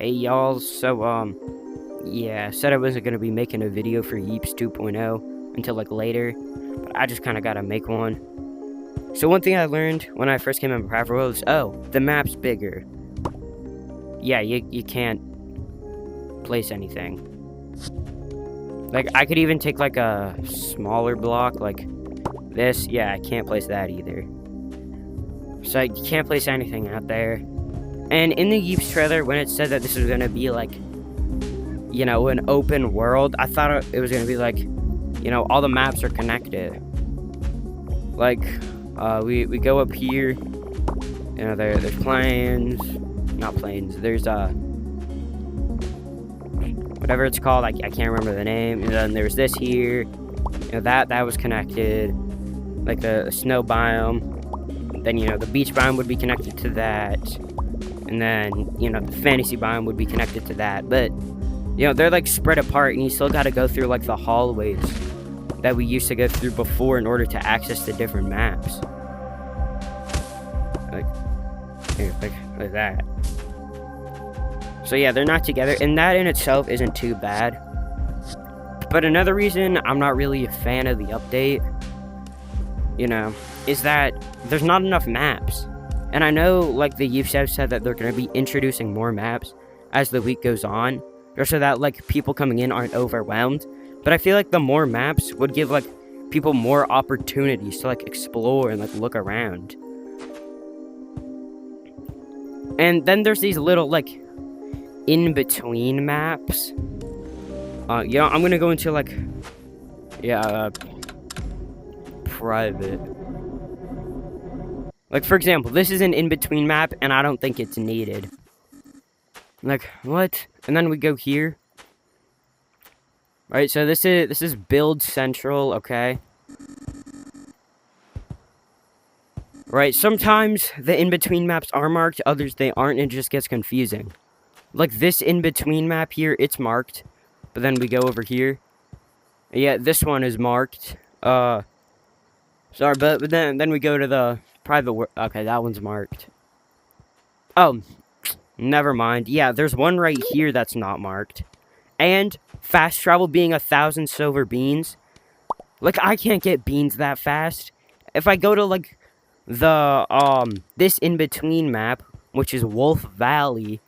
Hey y'all, so yeah, I said I wasn't gonna be making a video for Yeeps 2.0 until like later, but I just kinda gotta make one. So one thing I learned when I first came in Private World is, oh, the map's bigger. Yeah, you can't place anything. Like, I could even take like a smaller block, like this. Yeah, I can't place that either. So you can't place anything out there. And in the Yeeps trailer, when it said that this was gonna be like, you know, an open world, I thought it was gonna be like, you know, all the maps are connected. Like, we go up here, you know, there's planes, not planes, there's, whatever it's called, I can't remember the name, and then there's this here, you know, that was connected, like the snow biome, then, you know, the beach biome would be connected to that, and then, you know, the fantasy biome would be connected to that, but, you know, they're, like, spread apart, and you still gotta go through, like, the hallways that we used to go through before in order to access the different maps. Like, here, like that. So, yeah, they're not together, and that in itself isn't too bad. But another reason I'm not really a fan of the update, you know, is that there's not enough maps. And I know, like, the Yeeps have said that they're going to be introducing more maps as the week goes on, or so that, like, people coming in aren't overwhelmed. But I feel like the more maps would give, like, people more opportunities to, like, explore and, like, look around. And then there's these little, like, in-between maps. You know, I'm going to go into, like, yeah, private. Like, for example, this is an in-between map, and I don't think it's needed. Like, what? And then we go here. Right, so this is Build Central, okay? Right, sometimes the in-between maps are marked, others they aren't, and it just gets confusing. Like, this in-between map here, it's marked. But then we go over here. Yeah, this one is marked. Sorry, but then we go to the private world. Okay, that one's marked. Oh, never mind. Yeah, there's one right here that's not marked. And fast travel being 1,000 silver beans. Like, I can't get beans that fast. If I go to, like, the, this in-between map, which is Wolf Valley,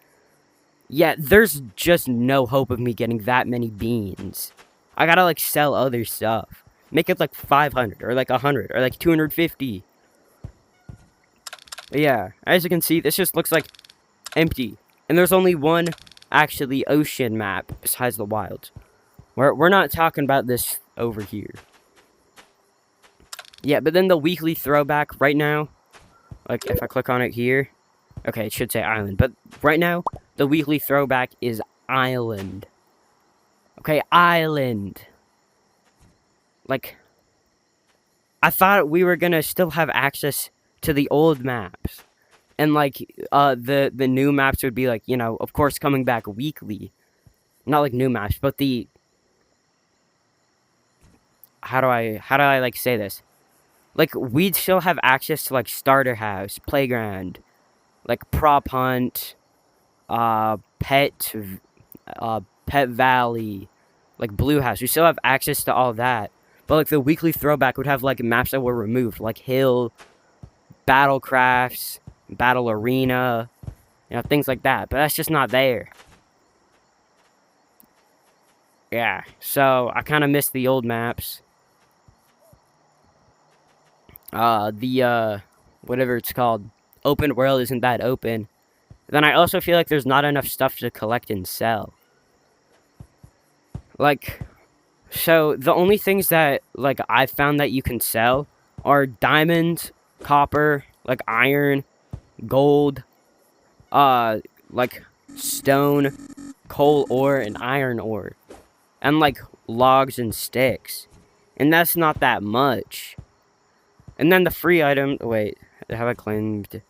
yeah, there's just no hope of me getting that many beans. I gotta, like, sell other stuff. Make it, like, 500, or, like, 100, or, like, 250. But yeah, as you can see, this just looks like empty. And there's only one actually ocean map besides the wilds. We're not talking about this over here. Yeah, but then the weekly throwback right now, like if I click on it here, okay, it should say island, but right now the weekly throwback is island. Okay, island. Like, I thought we were gonna still have access to the old maps. And, like, the new maps would be, like, you know, of course, coming back weekly. Not, like, new maps, but the... How do I, like, say this? Like, we'd still have access to, like, Starter House, Playground, like, Prop Hunt, Pet Valley, like, Blue House. We still have access to all that. But, like, the weekly throwback would have, like, maps that were removed, like Hill, Battlecrafts, Battle Arena, you know, things like that. But that's just not there. Yeah, so I kind of miss the old maps. Whatever it's called, open world isn't that open. Then I also feel like there's not enough stuff to collect and sell. Like, so the only things that, like, I've found that you can sell are diamonds, copper, like, iron, gold, like, stone, coal ore, and iron ore. And, like, logs and sticks. And that's not that much. And then the free item... Wait, have I claimed...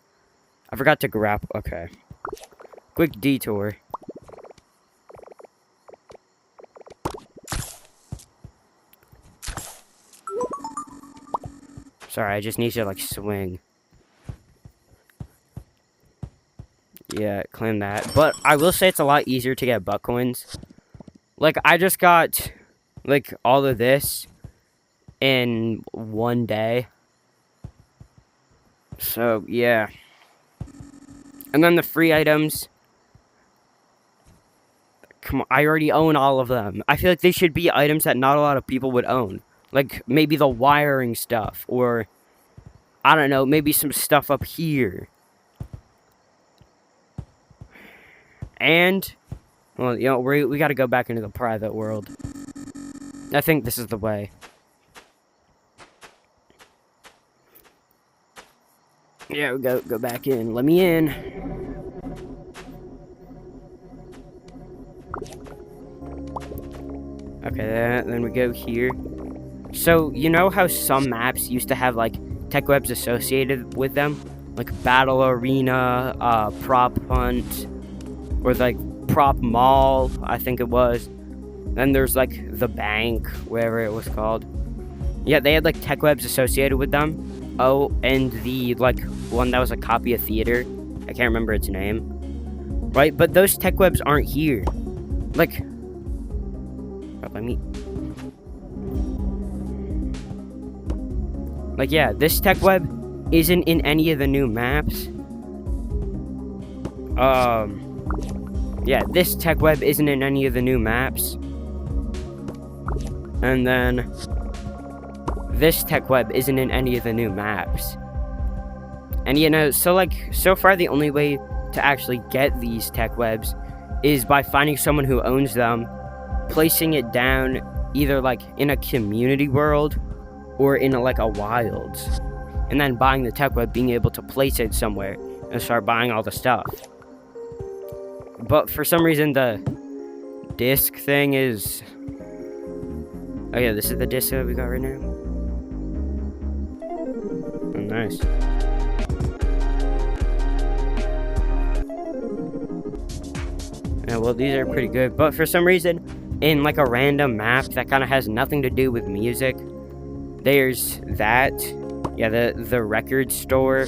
I forgot to grab... Okay. Quick detour. Sorry, I just need to, like, swing. Yeah, claim that. But I will say it's a lot easier to get butt coins. Like, I just got, like, all of this in one day. So, yeah. And then the free items. Come on, I already own all of them. I feel like they should be items that not a lot of people would own. Like, maybe the wiring stuff, or, I don't know, maybe some stuff up here. And, well, you know, we gotta go back into the private world. I think this is the way. Yeah, we go back in. Let me in. Okay, then we go here. So, you know how some maps used to have, like, tech webs associated with them? Like, Battle Arena, Prop Hunt, or, like, Prop Mall, I think it was. Then there's, like, the bank, whatever it was called. Yeah, they had, like, tech webs associated with them. Oh, and the, like, one that was a copy of theater. I can't remember its name. Right? But those tech webs aren't here. Like, let me... Like, yeah, this tech web isn't in any of the new maps. Yeah, this tech web isn't in any of the new maps. And then this tech web isn't in any of the new maps. And you know, so like, so far the only way to actually get these tech webs is by finding someone who owns them, placing it down either like in a community world or in like a wilds, and then buying the tech web, being able to place it somewhere and start buying all the stuff. But for some reason the disc thing is... Oh yeah, this is the disc that we got right now. Oh, nice. Yeah, well, these are pretty good, but for some reason, in like a random map that kind of has nothing to do with music, there's that. Yeah, the record store.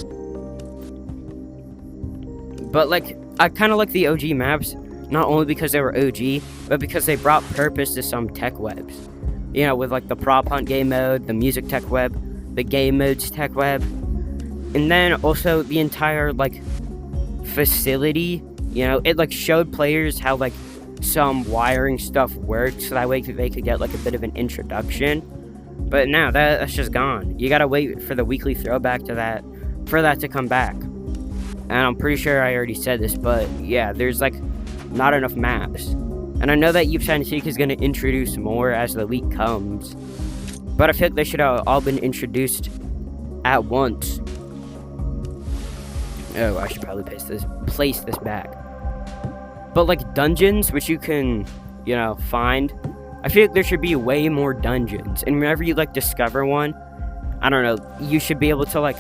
But like, I kind of like the OG maps, not only because they were OG, but because they brought purpose to some tech webs. You know, with like the prop hunt game mode, the music tech web, the game modes tech web, and then also the entire like facility. You know, it like showed players how like some wiring stuff worked, so that way they could get like a bit of an introduction. But now that's just gone. You gotta wait for the weekly throwback to that, for that to come back. And I'm pretty sure I already said this, but yeah, there's like not enough maps. And I know that Yeeps Hide and Seek is gonna introduce more as the week comes, but I feel like they should have all been introduced at once. Oh, I should probably place this back. But like dungeons, which you can, you know, find, I feel like there should be way more dungeons. And whenever you like discover one, I don't know, you should be able to like,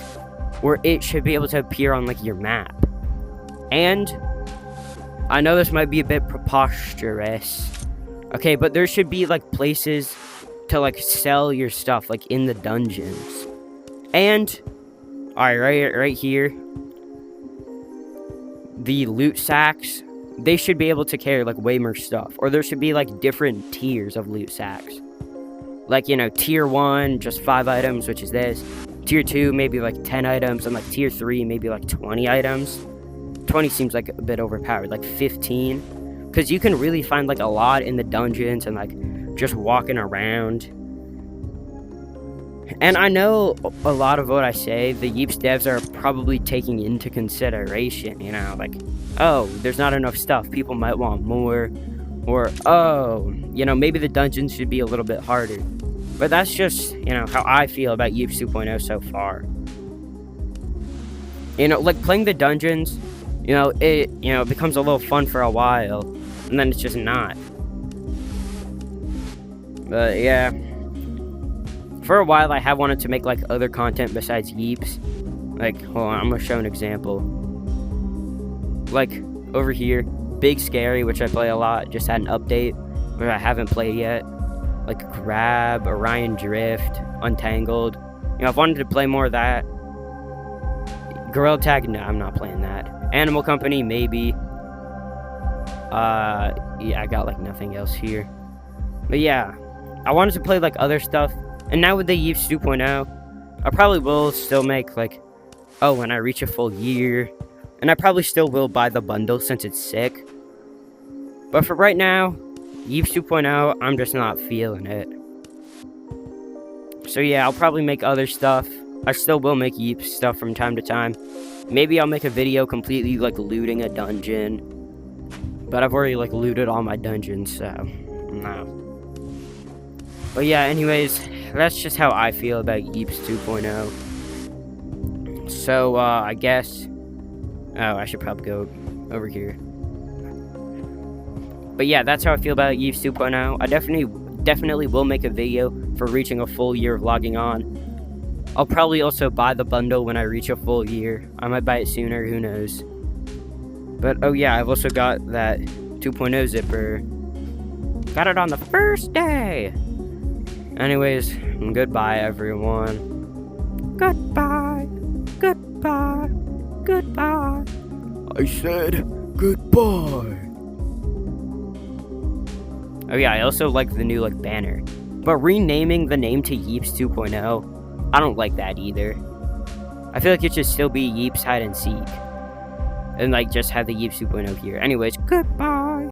or it should be able to appear on like your map. And I know this might be a bit preposterous, okay, but there should be like places to like sell your stuff like in the dungeons. And alright, right here, the loot sacks, they should be able to carry like way more stuff, or there should be like different tiers of loot sacks. Like, you know, tier 1 just 5 items, which is this. Tier 2 maybe like 10 items, and like tier 3 maybe like 20 items. 20 seems like a bit overpowered, like 15, because you can really find like a lot in the dungeons and like just walking around. And I know a lot of what I say, the Yeeps devs are probably taking into consideration, you know, like, oh, there's not enough stuff, people might want more, or, oh, you know, maybe the dungeons should be a little bit harder. But that's just, you know, how I feel about Yeeps 2.0 so far. You know, like, playing the dungeons, you know, it becomes a little fun for a while, and then it's just not. But, yeah. For a while, I have wanted to make, like, other content besides Yeeps. Like, hold on, I'm gonna show an example. Like, over here, Big Scary, which I play a lot, just had an update, which I haven't played yet. Like, Grab, Orion Drift, Untangled. You know, I've wanted to play more of that. Gorilla Tag, no, I'm not playing that. Animal Company, maybe. Yeah, I got like nothing else here. But yeah, I wanted to play like other stuff. And now with the Yeeps 2.0, I probably will still make like, oh, when I reach a full year. And I probably still will buy the bundle since it's sick. But for right now, Yeeps 2.0, I'm just not feeling it. So yeah, I'll probably make other stuff. I still will make Yeeps stuff from time to time. Maybe I'll make a video completely like looting a dungeon. But I've already like looted all my dungeons, so no. But yeah, anyways, that's just how I feel about Yeeps 2.0. So I guess, oh, I should probably go over here. But yeah, that's how I feel about Yeeps 2.0. I definitely will make a video for reaching a full year of logging on. I'll probably also buy the bundle when I reach a full year. I might buy it sooner, who knows. But oh yeah, I've also got that 2.0 zipper. Got it on the first day! Anyways, goodbye everyone. Goodbye, goodbye, goodbye. I said goodbye. Oh yeah, I also like the new like banner. But renaming the name to Yeeps 2.0, I don't like that either. I feel like it should still be Yeeps Hide and Seek. And like just have the Yeeps 2.0 here. Anyways, goodbye.